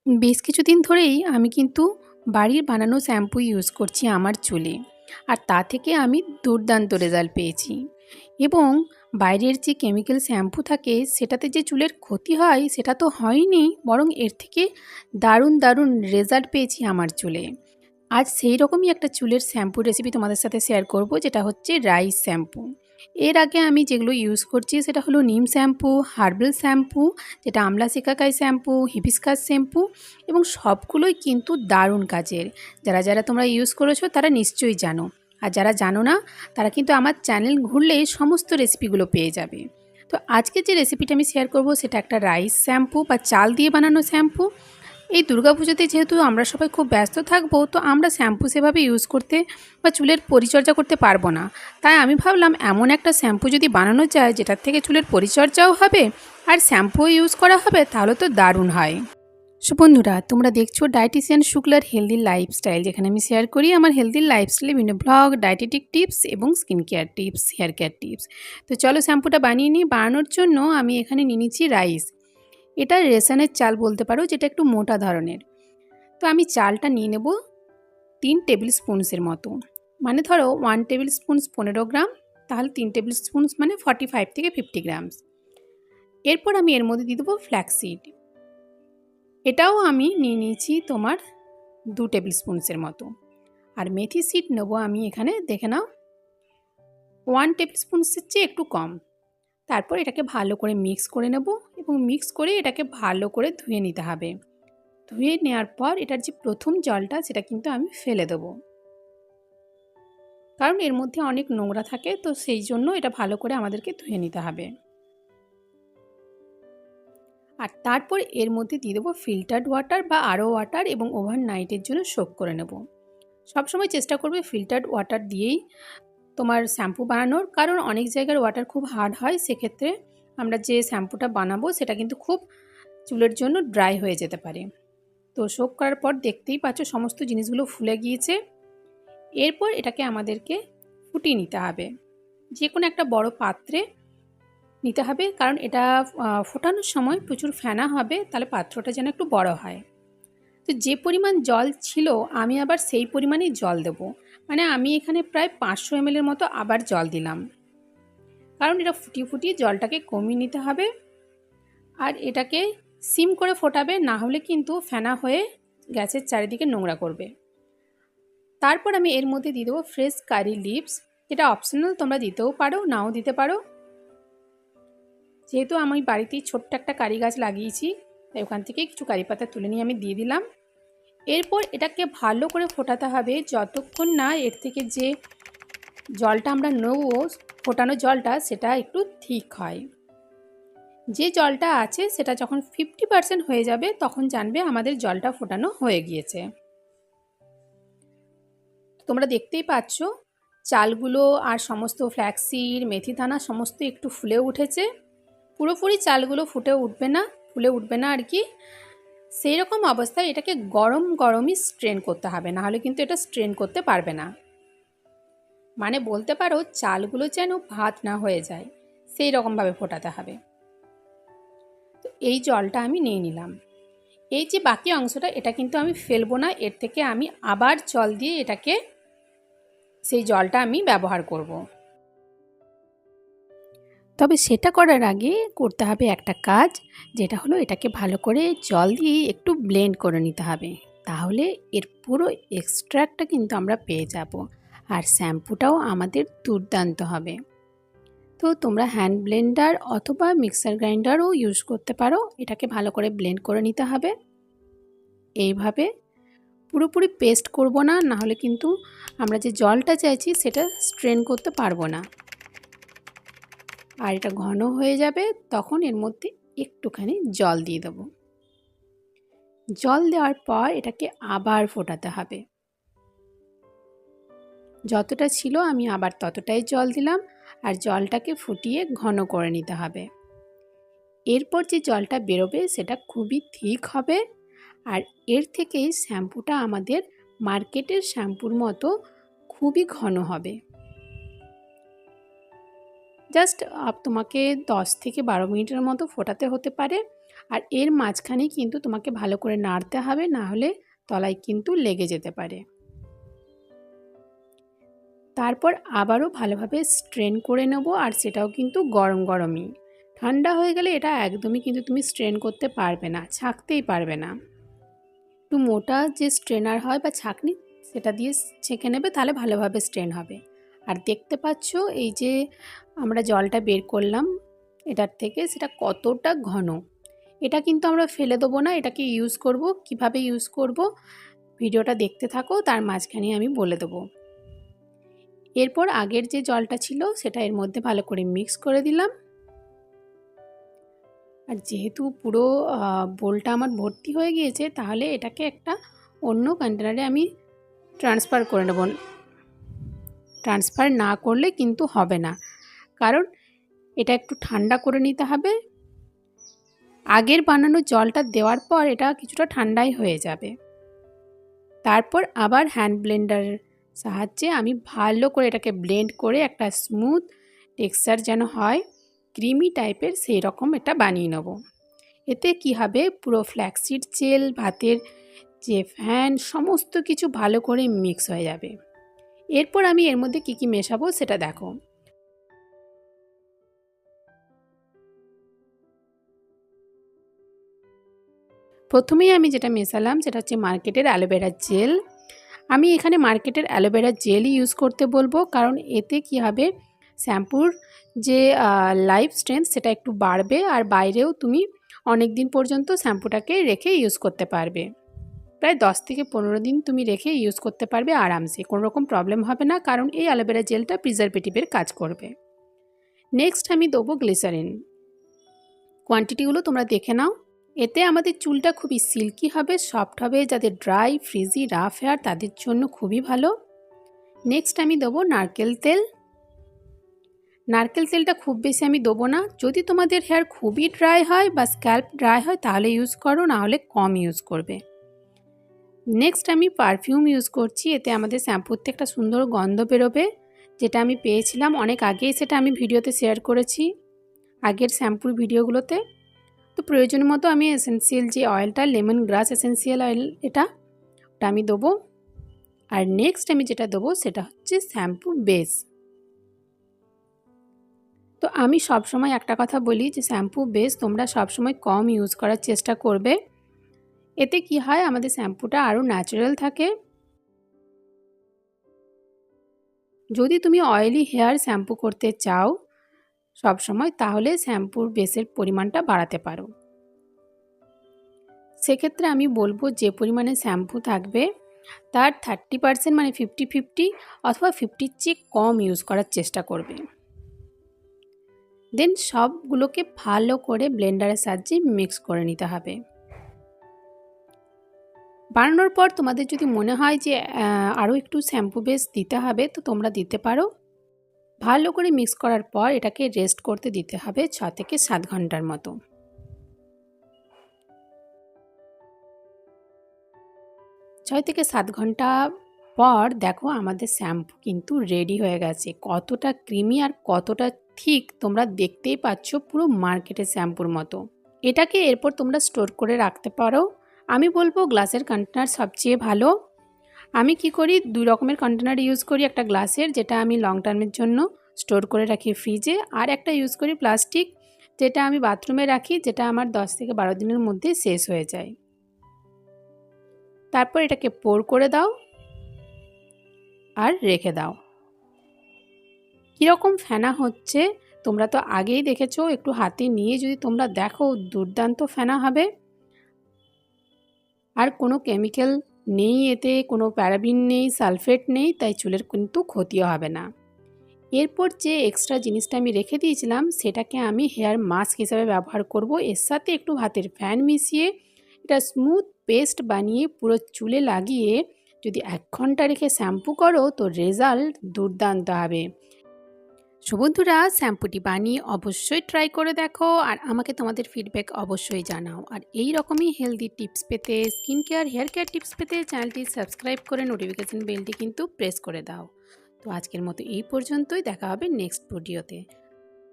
বেশ কিছুদিন ধরেই আমি কিন্তু বাড়ির বানানো শ্যাম্পু ইউজ করছি আমার চুলে। আর তা থেকে আমি দুর্দান্ত রেজাল্ট পেয়েছি। এবং বাইরের যে কেমিক্যাল শ্যাম্পু থাকে সেটাতে যে চুলের ক্ষতি হয় সেটা তো হয়নি, বরং এর থেকে দারুণ দারুণ রেজাল্ট পেয়েছি আমার চুলে। আজ সেই রকমই একটা চুলের শ্যাম্পুর রেসিপি তোমাদের সাথে শেয়ার করব, যেটা হচ্ছে রাইস শ্যাম্পু। এর আগে আমি যেগুলো ইউজ করছি সেটা হলো নিম শ্যাম্পু, হার্বাল শ্যাম্পু, যেটা আমলা সিকাকাই শ্যাম্পু, হিবিস্কাস শ্যাম্পু, এবং সবগুলোই কিন্তু দারুণ কাজের। যারা যারা তোমরা ইউজ করেছো তারা নিশ্চয়ই জানো, আর যারা জানো না তারা কিন্তু আমার চ্যানেল ঘুরলেই সমস্ত রেসিপিগুলো পেয়ে যাবে। তো আজকে যে রেসিপিটা আমি শেয়ার করব সেটা একটা রাইস শ্যাম্পু বা চাল দিয়ে বানানো শ্যাম্পু। এই দুর্গাপুজোতে যেহেতু আমরা সবাই খুব ব্যস্ত থাকবো, তো আমরা শ্যাম্পু সেভাবে ইউজ করতে বা চুলের পরিচর্যা করতে পারবো না। তাই আমি ভাবলাম এমন একটা শ্যাম্পু যদি বানানো যায় যেটার থেকে চুলের পরিচর্যাও হবে আর শ্যাম্পুও ইউজ করা হবে, তাহলে তো দারুণ হয়। সো বন্ধুরা, তোমরা দেখছো ডায়েটিশিয়ান শুক্লার হেলদি লাইফস্টাইল, যেখানে আমি শেয়ার করি আমার হেলদি লাইফস্টাইলে বিভিন্ন ব্লগ, ডায়েটেটিক টিপস এবং skin care tips, hair care tips. তো চলো শ্যাম্পুটা বানিয়ে নিই। বানানোর জন্য আমি এখানে নিয়ে নিচ্ছি রাইস। এটা রেশনের চাল বলতে পারো, যেটা একটু মোটা ধরনের। তো আমি চালটা নিয়ে নেব 3 টেবিল স্পুনসের মতো। মানে ধরো 1 টেবিল স্পুনস 15 গ্রাম, তাহলে 3 টেবিল স্পুনস মানে 45 থেকে 50 গ্রামস। এরপর আমি এর মধ্যে দিয়ে দেবো ফ্ল্যাক্সিড। এটাও আমি নিয়ে নিয়েছি তোমার 2 টেবিল স্পুনসের মতো। আর মেথি সিড নেবো আমি এখানে, দেখে নাও, 1 টেবিল স্পুনসের চেয়ে একটু কম। তারপর এটাকে ভালো করে মিক্স করে নেব, এবং মিক্স করে এটাকে ভালো করে ধুয়ে নিতে হবে। ধুয়ে নেওয়ার পর এটার যে প্রথম জলটা সেটা কিন্তু আমি ফেলে দেবো, কারণ এর মধ্যে অনেক নোংরা থাকে, তো সেই জন্য এটা ভালো করে আমাদেরকে ধুয়ে নিতে হবে। আর তারপর এর মধ্যে দিয়ে দেবো ফিল্টার্ড ওয়াটার বা আরও ওয়াটার, এবং ওভারনাইটের জন্য সোক করে নেব। সবসময় চেষ্টা করবে ফিল্টার্ড ওয়াটার দিয়েই তোমার শ্যাম্পু বানানোর, কারণ অনেক জায়গার ওয়াটার খুব হার্ড হয়, সেক্ষেত্রে আমরা যে শ্যাম্পুটা বানাবো সেটা কিন্তু খুব চুলের জন্য ড্রাই হয়ে যেতে পারে। তো সোক করার পর দেখতেই পাচ্ছ সমস্ত জিনিসগুলো ফুলে গিয়েছে। এরপর এটাকে আমাদেরকে ফুটিয়ে নিতে হবে, যে কোনো একটা বড় পাত্রে নিতে হবে, কারণ এটা ফোটানোর সময় প্রচুর ফেনা হবে, তাহলে পাত্রটা যেন একটু বড় হয়। তো যে পরিমাণ জল ছিল আমি আবার সেই পরিমাণেই জল দেব। মানে আমি এখানে প্রায় 500 ml এর মতো আবার জল দিলাম, কারণ এটা ফুটিয়ে ফুটিয়ে জলটাকে কমিয়ে নিতে হবে। আর এটাকে সিম করে ফোটাবে, না হলে কিন্তু ফেনা হয়ে গ্যাসের চারিদিকে নোংরা করবে। তারপর আমি এর মধ্যে দিয়ে দেবো ফ্রেশ কারি লিভস। এটা অপশনাল, তোমরা দিতেও পারো নাও দিতে পারো। যেহেতু আমি বাড়িতেই ছোট্ট একটা কারি গাছ লাগিয়েছি, তাই ওখান থেকে কিছু কারি পাতা তুলে নিয়ে আমি দিয়ে দিলাম। এরপর এটাকে ভালো করে ফোটাতে হবে যতক্ষণ না এর থেকে যে জলটা আমরা নেব, ফোটানো জলটা, সেটা একটু ঠিক হয়। যে জলটা আছে সেটা যখন 50% হয়ে যাবে তখন জানবে আমাদের জলটা ফোটানো হয়ে গিয়েছে। তোমরা দেখতেই পাচ্ছ চালগুলো আর সমস্ত ফ্ল্যাক্সিড, মেথি দানা সমস্ত একটু ফুলে উঠেছে। পুরোপুরি চালগুলো ফুটে উঠবে না, ফুলে উঠবে না আর কি। সেই রকম অবস্থায় এটাকে গরম গরমই স্ট্রেন করতে হবে, নাহলে কিন্তু এটা স্ট্রেন করতে পারবে না। মানে বলতে পারো চালগুলো যেন ভাত না হয়ে যায়, সেই রকমভাবে ফোটাতে হবে। তো এই জলটা আমি নিয়ে নিলাম। এই যে বাকি অংশটা, এটা কিন্তু আমি ফেলবো না, এর থেকে আমি আবার জল দিয়ে এটাকে, সেই জলটা আমি ব্যবহার করব। তবে সেটা করার আগে করতে হবে একটা কাজ, যেটা হলো এটাকে ভালো করে জল দিয়ে একটু ব্লেন্ড করে নিতে হবে। তাহলে এর পুরো এক্সট্রাক্টটা কিন্তু আমরা পেয়ে যাব, আর শ্যাম্পুটাও আমাদের দুর্দান্ত হবে। তো তোমরা হ্যান্ড ব্লেন্ডার অথবা মিক্সার গ্রাইন্ডারও ইউজ করতে পারো। এটাকে ভালো করে ব্লেন্ড করে নিতে হবে। এইভাবে পুরোপুরি পেস্ট করব না, নাহলে কিন্তু আমরা যে জলটা চাইছি সেটা স্ট্রেন করতে পারবো না। আর এটা ঘন হয়ে যাবে, তখন এর মধ্যে একটুখানি জল দিয়ে দেবো। জল দেওয়ার পর এটাকে আবার ফোটাতে হবে। যতটা ছিল আমি আবার ততটাই জল দিলাম, আর জলটাকে ফুটিয়ে ঘন করে নিতে হবে। এরপর যে জলটা বেরোবে সেটা খুবই থিক হবে, আর এর থেকেই শ্যাম্পুটা আমাদের মার্কেটের শ্যাম্পুর মতো খুবই ঘন হবে। জাস্ট তোমাকে 10 থেকে 12 মিনিটের মতো ফোটাতে হতে পারে। আর এর মাঝখানে কিন্তু তোমাকে ভালো করে নাড়তে হবে, না হলে তলায় কিন্তু লেগে যেতে পারে। তারপর আবারও ভালোভাবে স্ট্রেন করে নেব, আর সেটাও কিন্তু গরম গরমই। ঠান্ডা হয়ে গেলে এটা একদমই কিন্তু তুমি স্ট্রেন করতে পারবে না, ছাঁকতেই পারবে না। একটু মোটা যে স্ট্রেনার হয় বা ছাঁকনি, সেটা দিয়ে ছেঁকে নেবে, তাহলে ভালোভাবে স্ট্রেন হবে। আর দেখতে পাচ্ছ এই যে আমরা জলটা বের করলাম এটার থেকে, সেটা কতটা ঘন। এটা কিন্তু আমরা ফেলে দেবো না, এটাকে ইউজ করব। কিভাবে ইউজ করব ভিডিওটা দেখতে থাকো, তার মাঝখানে আমি বলে দেবো। এরপর আগের যে জলটা ছিল সেটা এর মধ্যে ভালো করে মিক্স করে দিলাম। আর যেহেতু পুরো বোলটা আমার ভর্তি হয়ে গিয়েছে, তাহলে এটাকে একটা অন্য কন্টেনারে আমি ট্রান্সফার করে নেব। ট্রান্সফার না করলে কিন্তু হবে না, কারণ এটা একটু ঠান্ডা করে নিতে হবে। আগের বানানো জলটা দেওয়ার পর এটা কিছুটা ঠান্ডাই হয়ে যাবে। তারপর আবার হ্যান্ড ব্লেন্ডারের সাহায্যে আমি ভালো করে এটাকে ব্লেন্ড করে একটা স্মুথ টেক্সচার যেন হয়, ক্রিমি টাইপের, সেই রকম এটা বানিয়ে নেব। এতে কি হবে, পুরো ফ্ল্যাক্সিড জেল, ভাতের যে ফ্যান, সমস্ত কিছু ভালো করে মিক্স হয়ে যাবে। এরপর আমি এর মধ্যে কি মেশাবো সেটা দেখো। প্রথমেই আমি যেটা মেশালাম সেটা হচ্ছে মার্কেটের অ্যালোভেরা জেল। আমি এখানে মার্কেটের অ্যালোভেরা জেলই ইউজ করতে বলবো, কারণ এতে কি হবে, শ্যাম্পুর যে লাইফ স্ট্রেংথ সেটা একটু বাড়বে, আর বাইরেও তুমি অনেক দিন পর্যন্ত শ্যাম্পুটাকে রেখে ইউজ করতে পারবে। প্রায় 10 থেকে 15 দিন তুমি রেখে ইউজ করতে পারবে আরামসে, কোনো রকম প্রবলেম হবে না, কারণ এই অ্যালোভেরা জেলটা প্রিজারভেটিভের কাজ করবে। নেক্সট আমি দেবো গ্লিসারিন। কোয়ান্টিটিগুলো তোমরা দেখে নাও। এতে আমাদের চুলটা খুবই সিল্কি হবে, সফট হবে, যাদের ড্রাই, ফ্রিজি, রাফ হেয়ার তাদের জন্য খুবই ভালো। নেক্সট আমি দেবো নারকেল তেল। নারকেল তেলটা খুব বেশি আমি দেবো না, যদি তোমাদের হেয়ার খুবই ড্রাই হয় বা স্ক্যাল্প ড্রাই হয় তাহলে ইউজ করো, না হলে কম ইউজ করবে। নেক্সট আমি পারফিউম ইউজ করছি। এতে আমাদের শ্যাম্পুতে একটা সুন্দর গন্ধ বেরোবে, যেটা আমি পেয়েছিলাম অনেক আগেই, সেটা আমি ভিডিওতে শেয়ার করেছি আগের শ্যাম্পুর ভিডিওগুলোতে। তো প্রয়োজন মতো আমি এসেন্সিয়াল যে অয়েলটা, লেমন গ্রাস এসেন্সিয়াল অয়েল, ওটা আমি দেবো। আর নেক্সট আমি যেটা দেবো সেটা হচ্ছে শ্যাম্পু বেস। তো আমি সবসময় একটা কথা বলি যে শ্যাম্পু বেস তোমরা সবসময় কম ইউজ করার চেষ্টা করবে। এতে কি হয়, আমাদের শ্যাম্পুটা আরও ন্যাচারাল থাকে। যদি তুমি অয়েলি হেয়ার শ্যাম্পু করতে চাও সবসময়, তাহলে শ্যাম্পুর বেসের পরিমাণটা বাড়াতে পারো। সেক্ষেত্রে আমি বলবো যে পরিমাণে শ্যাম্পু থাকবে তার 30% মানে 50-50 অথবা 50-র চেয়ে কম ইউজ করার চেষ্টা করবে। দেন সবগুলোকে ভালো করে ব্লেন্ডারের সাহায্যে মিক্স করে নিতে হবে। বানানোর পর তোমাদের যদি মনে হয় যে আরও একটু শ্যাম্পু বেস দিতে হবে, তো তোমরা দিতে পারো। ভালো করে মিক্স করার পর এটাকে রেস্ট করতে দিতে হবে 6 থেকে 7 ঘন্টার মতো। 6 থেকে 7 ঘন্টা পর দেখো আমাদের শ্যাম্পু কিন্তু রেডি হয়ে গেছে। কতটা ক্রিমি আর কতটা থিক তোমরা দেখতেই পাচ্ছ, পুরো মার্কেটের শ্যাম্পুর মতো। এটাকে এরপর তোমরা স্টোর করে রাখতে পারো। আমি বলবো গ্লাসের কন্টেনার সবচেয়ে ভালো। আমি কি করি, 2 রকমের কন্টেনার ইউজ করি। একটা গ্লাসের, যেটা আমি লং টার্মের জন্য স্টোর করে রাখি ফ্রিজে, আর একটা ইউজ করি প্লাস্টিক, যেটা আমি বাথরুমে রাখি, যেটা আমার 10 থেকে 12 দিনের মধ্যে শেষ হয়ে যায়। তারপর এটাকে পোর করে দাও আর রেখে দাও। কীরকম ফেনা হচ্ছে তোমরা তো আগেই দেখেছো, একটু হাতে নিয়ে যদি তোমরা দেখো দুর্দান্ত ফেনা হবে। আর কোনো কেমিক্যাল নেই, এতে কোনো প্যারাবিন নেই, সালফেট নেই, তাই চুলের কিন্তু ক্ষতিও হবে না। এরপর যে এক্সট্রা জিনিসটা আমি রেখে দিয়েছিলাম সেটাকে আমি হেয়ার মাস্ক হিসাবে ব্যবহার করব। এর সাথে একটু হাতের ফ্যান মিশিয়ে এটা স্মুথ পেস্ট বানিয়ে পুরো চুলে লাগিয়ে যদি 1 ঘন্টা রেখে শ্যাম্পু করো তো রেজাল্ট দুর্দান্ত হবে। বন্ধুরা, শ্যাম্পুটি বানিয়ে অবশ্যই ট্রাই করে দেখো আর আমাকে তোমাদের ফিডব্যাক অবশ্যই জানাও। আর এই রকমই হেলদি টিপস পেতে, skin care, hair care tips পেতে চ্যানেলটি সাবস্ক্রাইব করে নোটিফিকেশন বেলটি কিন্তু প্রেস করে দাও। তো আজকের মতো এই পর্যন্তই, দেখা হবে নেক্সট ভিডিওতে।